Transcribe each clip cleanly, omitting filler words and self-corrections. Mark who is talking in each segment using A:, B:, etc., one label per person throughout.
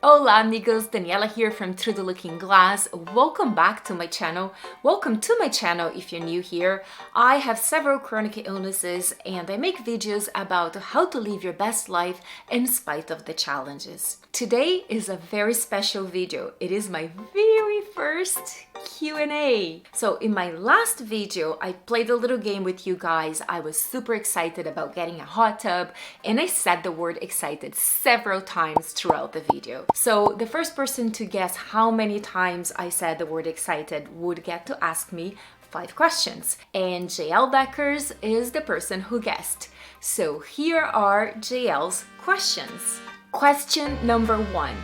A: Hola amigos, Daniela here from Through the Looking Glass. Welcome back to my channel. Welcome to my channel if you're new here. I have several chronic illnesses and I make videos about how to live your best life in spite of the challenges. Today is a very special video. It is my very first Q&A. So in my last video, I played a little game with you guys. I was super excited about getting a hot tub and I said the word excited several times throughout the video. So the first person to guess how many times I said the word excited would get to ask me 5 questions. And JL Deckers is the person who guessed. So here are JL's questions. Question number 1.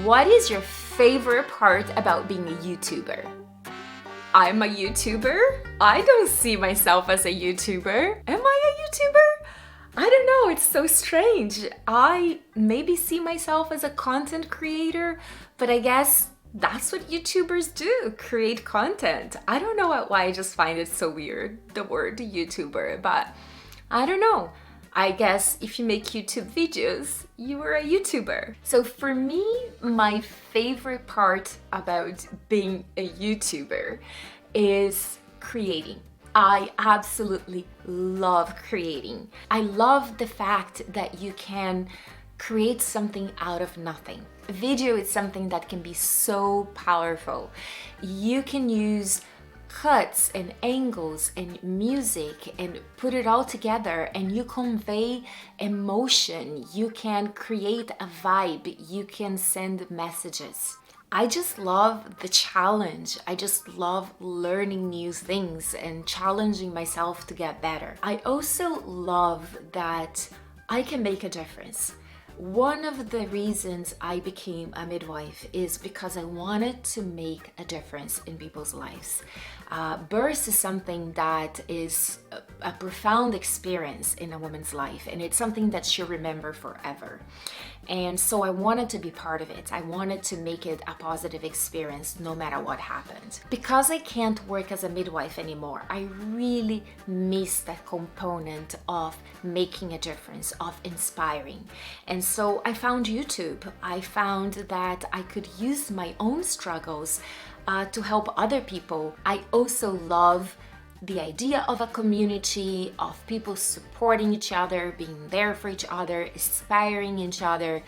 A: What is your favorite part about being a YouTuber? I'm a YouTuber? I don't see myself as a YouTuber. Am I a YouTuber? I don't know, it's so strange. I maybe see myself as a content creator, but I guess that's what YouTubers do, create content. I don't know why I just find it so weird, the word YouTuber, but I don't know. I guess if you make YouTube videos, you are a YouTuber. So for me, my favorite part about being a YouTuber is creating. I absolutely love creating. I love the fact that you can create something out of nothing. Video is something that can be so powerful. You can use cuts and angles and music and put it all together and you convey emotion. You can create a vibe. You can send messages. I just love the challenge. I just love learning new things and challenging myself to get better. I also love that I can make a difference. One of the reasons I became a midwife is because I wanted to make a difference in people's lives. Birth is something that is a profound experience in a woman's life, and it's something that she'll remember forever. And so I wanted to be part of it. I wanted to make it a positive experience no matter what happened. Because I can't work as a midwife anymore, I really miss that component of making a difference, of inspiring. And so I found YouTube. I found that I could use my own struggles to help other people. I also love the idea of a community, of people supporting each other, being there for each other, inspiring each other.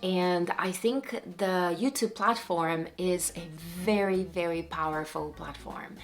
A: And I think the YouTube platform is a very, very powerful platform.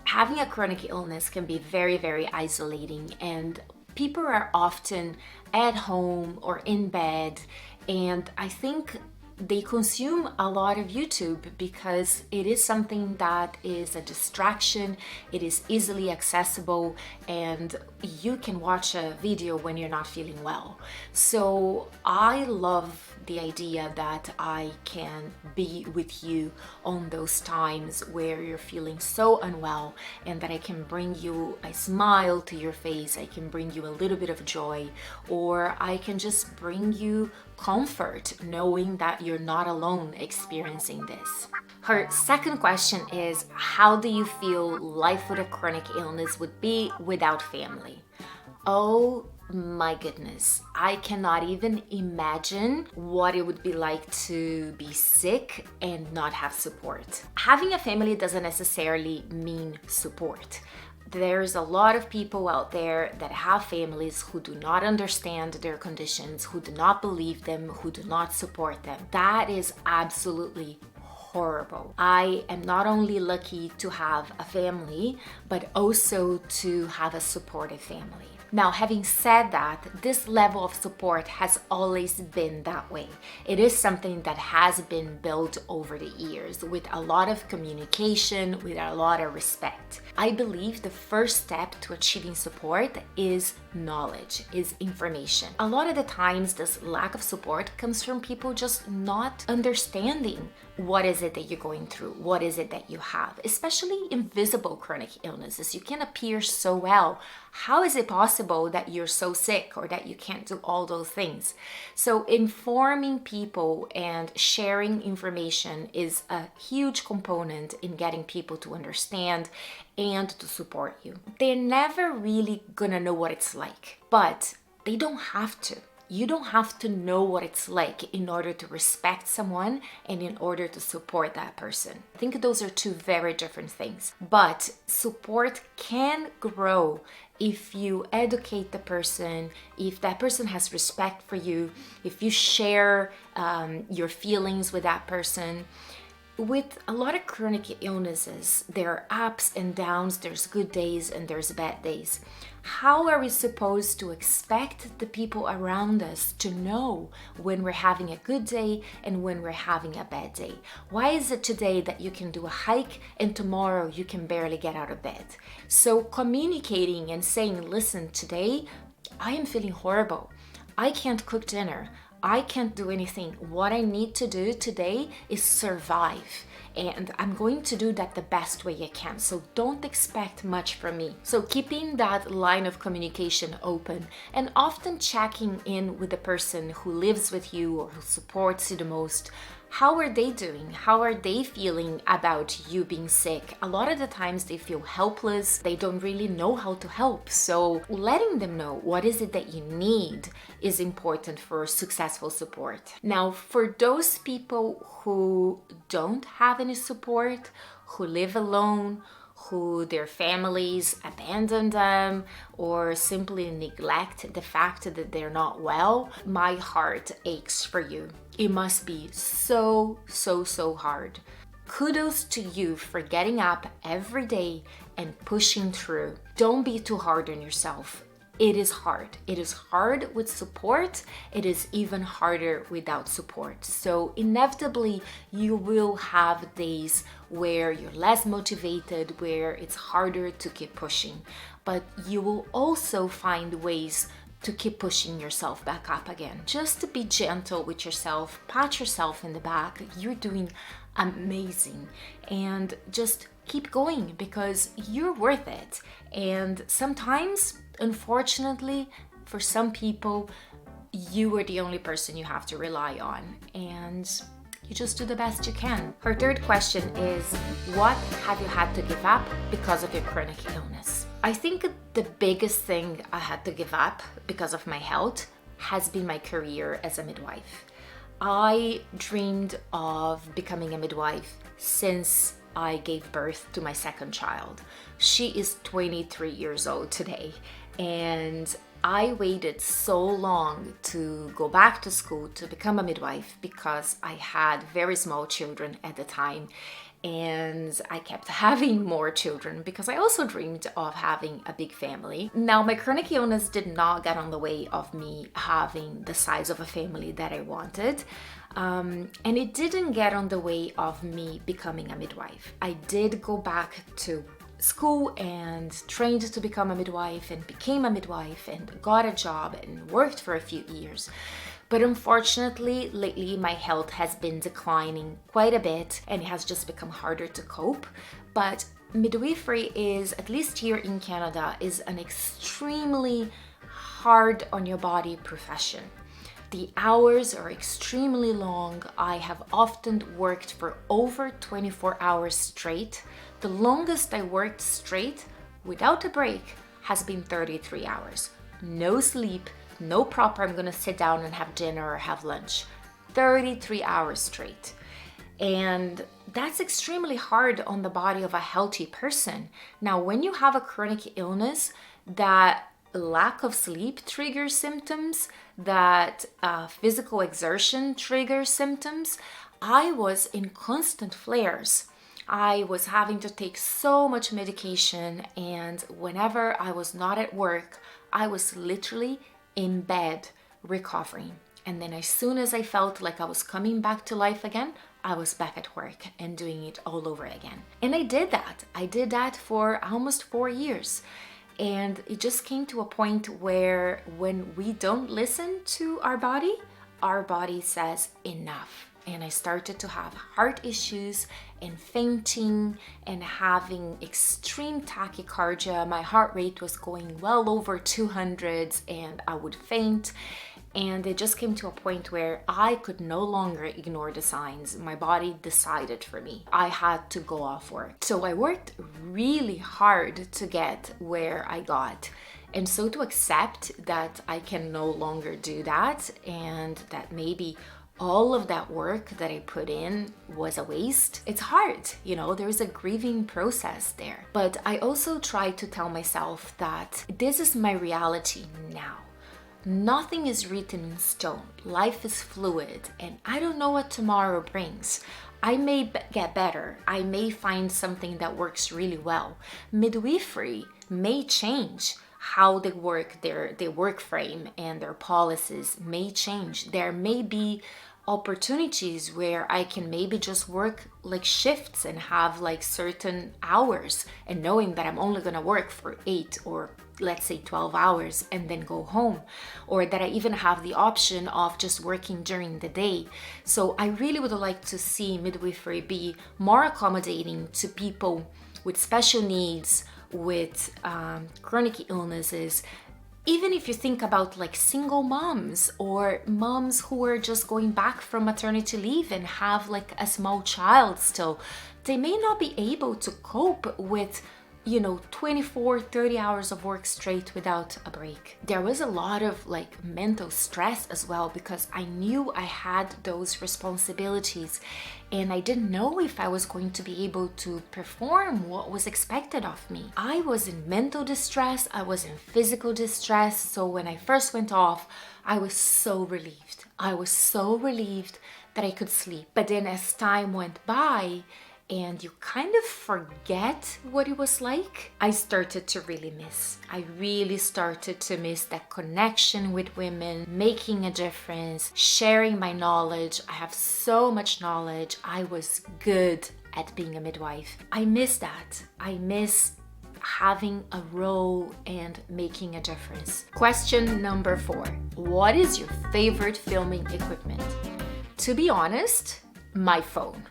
A: Having a chronic illness can be very, very isolating, and people are often at home or in bed, and I think they consume a lot of YouTube because it is something that is a distraction, it is easily accessible, and you can watch a video when you're not feeling well. So I love the idea that I can be with you on those times where you're feeling so unwell, and that I can bring you a smile to your face, I can bring you a little bit of joy, or I can just bring you comfort knowing that you're not alone experiencing this. Her second question is, how do you feel life with a chronic illness would be without family? Oh my goodness, I cannot even imagine what it would be like to be sick and not have support. Having a family doesn't necessarily mean support. There's a lot of people out there that have families who do not understand their conditions, who do not believe them, who do not support them. That is absolutely horrible. I am not only lucky to have a family, but also to have a supportive family. Now, having said that, this level of support has always been that way. It is something that has been built over the years with a lot of communication, with a lot of respect. I believe the first step to achieving support is knowledge, is information. A lot of the times, this lack of support comes from people just not understanding what is it that you're going through, what is it that you have, especially invisible chronic illnesses. You can appear so well. How is it possible that you're so sick or that you can't do all those things? So informing people and sharing information is a huge component in getting people to understand and to support you. They're never really gonna know what it's like, but they don't have to. You don't have to know what it's like in order to respect someone and in order to support that person. I think those are two very different things. But support can grow if you educate the person, if that person has respect for you, if you share your feelings with that person. With a lot of chronic illnesses, there are ups and downs, there's good days and there's bad days. How are we supposed to expect the people around us to know when we're having a good day and when we're having a bad day? Why is it today that you can do a hike and tomorrow you can barely get out of bed? So communicating and saying, listen, today I am feeling horrible. I can't cook dinner. I can't do anything. What I need to do today is survive. And I'm going to do that the best way I can. So don't expect much from me. So keeping that line of communication open and often checking in with the person who lives with you or who supports you the most. How are they doing? How are they feeling about you being sick? A lot of the times they feel helpless. They don't really know how to help. So letting them know what is it that you need is important for successful support. Now, for those people who don't have any support, who live alone, who their families abandon them or simply neglect the fact that they're not well, my heart aches for you. It must be so hard. Kudos to you for getting up every day and pushing through. Don't be too hard on yourself. It is hard. It is hard with support. It is even harder without support. So inevitably, you will have days where you're less motivated, where it's harder to keep pushing. But you will also find ways to keep pushing yourself back up again. Just to be gentle with yourself, pat yourself in the back. You're doing amazing. And just keep going because you're worth it. And sometimes, unfortunately, for some people, you are the only person you have to rely on. And you just do the best you can. Her third question is, what have you had to give up because of your chronic illness? I think the biggest thing I had to give up because of my health has been my career as a midwife. I dreamed of becoming a midwife since I gave birth to my second child. She is 23 years old today, and I waited so long to go back to school to become a midwife because I had very small children at the time, and I kept having more children because I also dreamed of having a big family. Now, my chronic illness did not get on the way of me having the size of a family that I wanted. And it didn't get on the way of me becoming a midwife. I did go back to school and trained to become a midwife and became a midwife and got a job and worked for a few years. But unfortunately, lately my health has been declining quite a bit and it has just become harder to cope. But midwifery is, at least here in Canada, is an extremely hard on your body profession. The hours are extremely long. I have often worked for over 24 hours straight. The longest I worked straight without a break has been 33 hours. No sleep, no proper, I'm gonna sit down and have dinner or have lunch. 33 hours straight. And that's extremely hard on the body of a healthy person. Now, when you have a chronic illness, that lack of sleep triggers symptoms, that physical exertion triggers symptoms. I was in constant flares. I was having to take so much medication, and whenever I was not at work, I was literally in bed recovering. And then as soon as I felt like I was coming back to life again, I was back at work and doing it all over again. And I did that. I did that for almost 4 years. And it just came to a point where when we don't listen to our body says enough. And I started to have heart issues and fainting and having extreme tachycardia. My heart rate was going well over 200s and I would faint. And it just came to a point where I could no longer ignore the signs. My body decided for me. I had to go off work. So I worked really hard to get where I got. And so to accept that I can no longer do that, and that maybe all of that work that I put in was a waste, it's hard, you know, there's a grieving process there. But I also try to tell myself that this is my reality now. Nothing is written in stone. Life is fluid, and I don't know what tomorrow brings. I may get better. I may find something that works really well. Midwifery may change. How they work, their work frame and their policies may change. There may be opportunities where I can maybe just work like shifts and have like certain hours, and knowing that I'm only gonna work for 8 or let's say 12 hours and then go home, or that I even have the option of just working during the day. So I really would like to see midwifery be more accommodating to people with special needs, with chronic illnesses. Even if you think about like single moms or moms who are just going back from maternity leave and have like a small child still, they may not be able to cope with 24, 30 hours of work straight without a break. There was a lot of like mental stress as well, because I knew I had those responsibilities and I didn't know if I was going to be able to perform what was expected of me. I was in mental distress, I was in physical distress. So when I first went off, I was so relieved. I was so relieved that I could sleep. But then as time went by, and you kind of forget what it was like, I started to really miss. I really started to miss that connection with women, making a difference, sharing my knowledge. I have so much knowledge. I was good at being a midwife. I miss that. I miss having a role and making a difference. Question number 4. What is your favorite filming equipment? To be honest, my phone.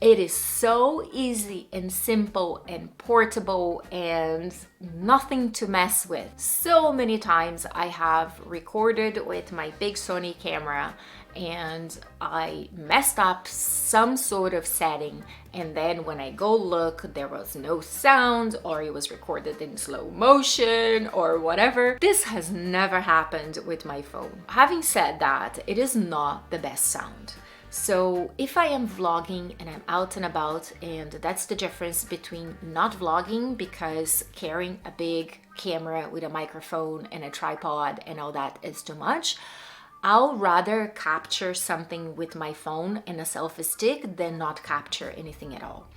A: It is so easy and simple and portable and nothing to mess with. So many times I have recorded with my big Sony camera and I messed up some sort of setting, and then when I go look, there was no sound, or it was recorded in slow motion or whatever. This has never happened with my phone. Having said that, it is not the best sound. So if I am vlogging and I'm out and about, and that's the difference between not vlogging because carrying a big camera with a microphone and a tripod and all that is too much, I'll rather capture something with my phone and a selfie stick than not capture anything at all.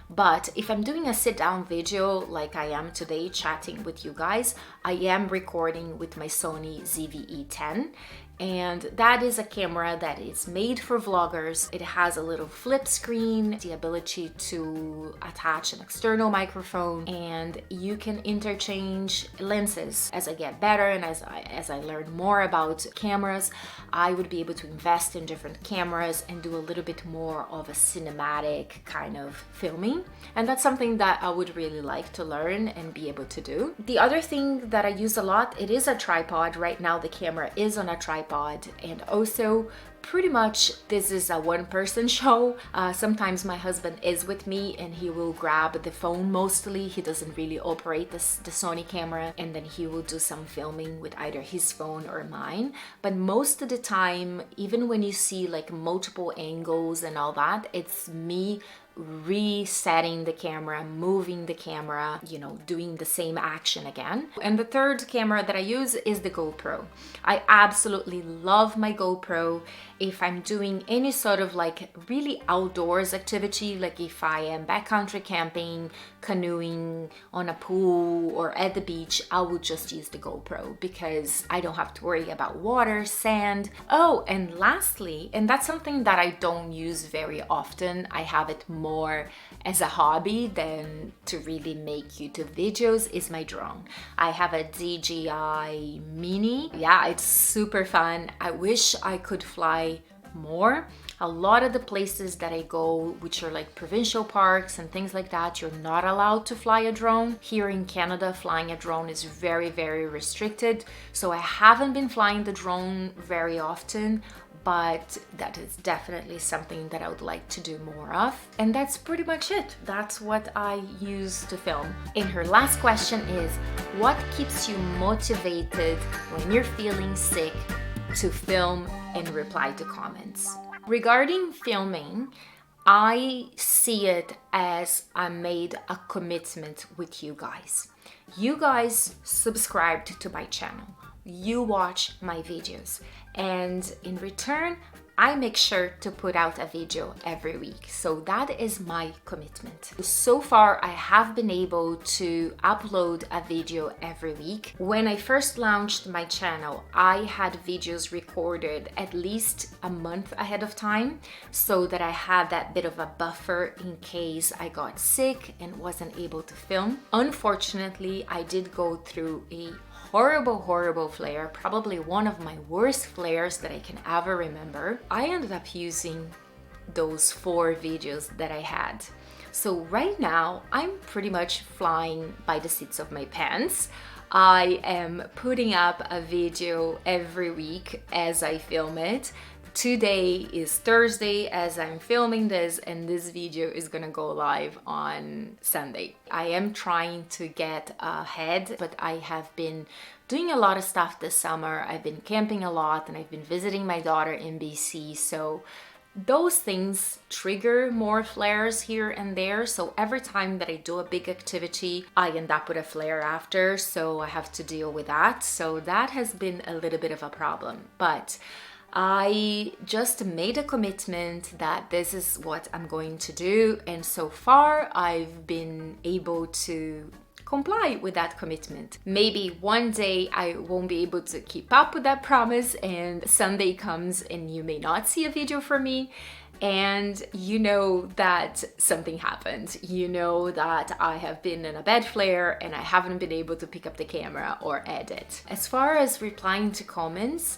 A: But if I'm doing a sit-down video like I am today chatting with you guys, I am recording with my Sony ZV-E10. And that is a camera that is made for vloggers. It has a little flip screen, the ability to attach an external microphone, and you can interchange lenses. As I get better and as I learn more about cameras, I would be able to invest in different cameras and do a little bit more of a cinematic kind of filming. And that's something that I would really like to learn and be able to do. The other thing that I use a lot, it is a tripod. Right now the camera is on a tripod, and also pretty much this is a one-person show. Sometimes my husband is with me and he will grab the phone mostly. He doesn't really operate the Sony camera, and then he will do some filming with either his phone or mine. But most of the time, even when you see like multiple angles and all that, it's me resetting the camera, moving the camera, doing the same action again. And the third camera that I use is the GoPro. I absolutely love my GoPro. If I'm doing any sort of like really outdoors activity, like if I am backcountry camping, canoeing, on a pool or at the beach, I will just use the GoPro because I don't have to worry about water, sand. Oh, and lastly, and that's something that I don't use very often, I have it more as a hobby than to really make YouTube videos, is my drone. I have a DJI Mini. Yeah, it's super fun. I wish I could fly more. A lot of the places that I go, which are like provincial parks and things like that, you're not allowed to fly a drone. Here in Canada, flying a drone is very, very restricted. So I haven't been flying the drone very often, but that is definitely something that I would like to do more of. And that's pretty much it. That's what I use to film. And her last question is, what keeps you motivated when you're feeling sick to film and reply to comments? Regarding filming, I see it as I made a commitment with you guys. You guys subscribed to my channel. You watch my videos, and in return, I make sure to put out a video every week. So that is my commitment. So far, I have been able to upload a video every week. When I first launched my channel, I had videos recorded at least a month ahead of time so that I had that bit of a buffer in case I got sick and wasn't able to film. Unfortunately, I did go through a horrible flare, probably one of my worst flares that I can ever remember. I ended up using those 4 videos that I had. So right now, I'm pretty much flying by the seats of my pants. I am putting up a video every week as I film it. Today is Thursday as I'm filming this, and this video is gonna go live on Sunday. I am trying to get ahead, but I have been doing a lot of stuff this summer. I've been camping a lot and I've been visiting my daughter in BC, so those things trigger more flares here and there. So every time that I do a big activity, I end up with a flare after, so I have to deal with that. So that has been a little bit of a problem, but I just made a commitment that this is what I'm going to do, and so far I've been able to comply with that commitment. Maybe one day I won't be able to keep up with that promise and Sunday comes and you may not see a video from me, and you know that something happened. You know that I have been in a bad flare and I haven't been able to pick up the camera or edit. As far as replying to comments,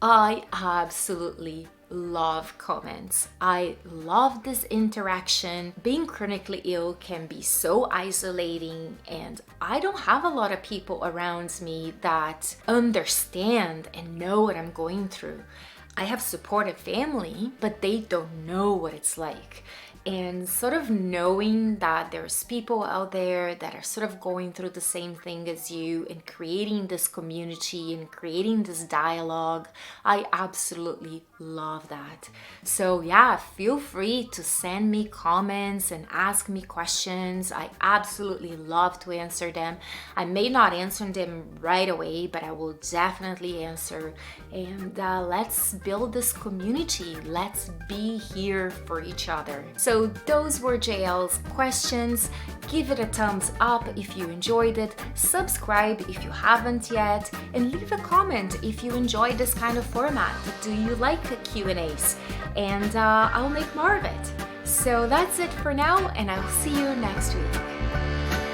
A: I absolutely love comments. I love this interaction. Being chronically ill can be so isolating, and I don't have a lot of people around me that understand and know what I'm going through. I have supportive family, but they don't know what it's like. And sort of knowing that there's people out there that are sort of going through the same thing as you and creating this community and creating this dialogue, I absolutely love that. So yeah, feel free to send me comments and ask me questions. I absolutely love to answer them. I may not answer them right away, but I will definitely answer. And let's build this community. Let's be here for each other. So those were JL's questions. Give it a thumbs up if you enjoyed it, subscribe if you haven't yet, and leave a comment if you enjoy this kind of format. Do you like Q&As? And I'll make more of it. So that's it for now, and I'll see you next week.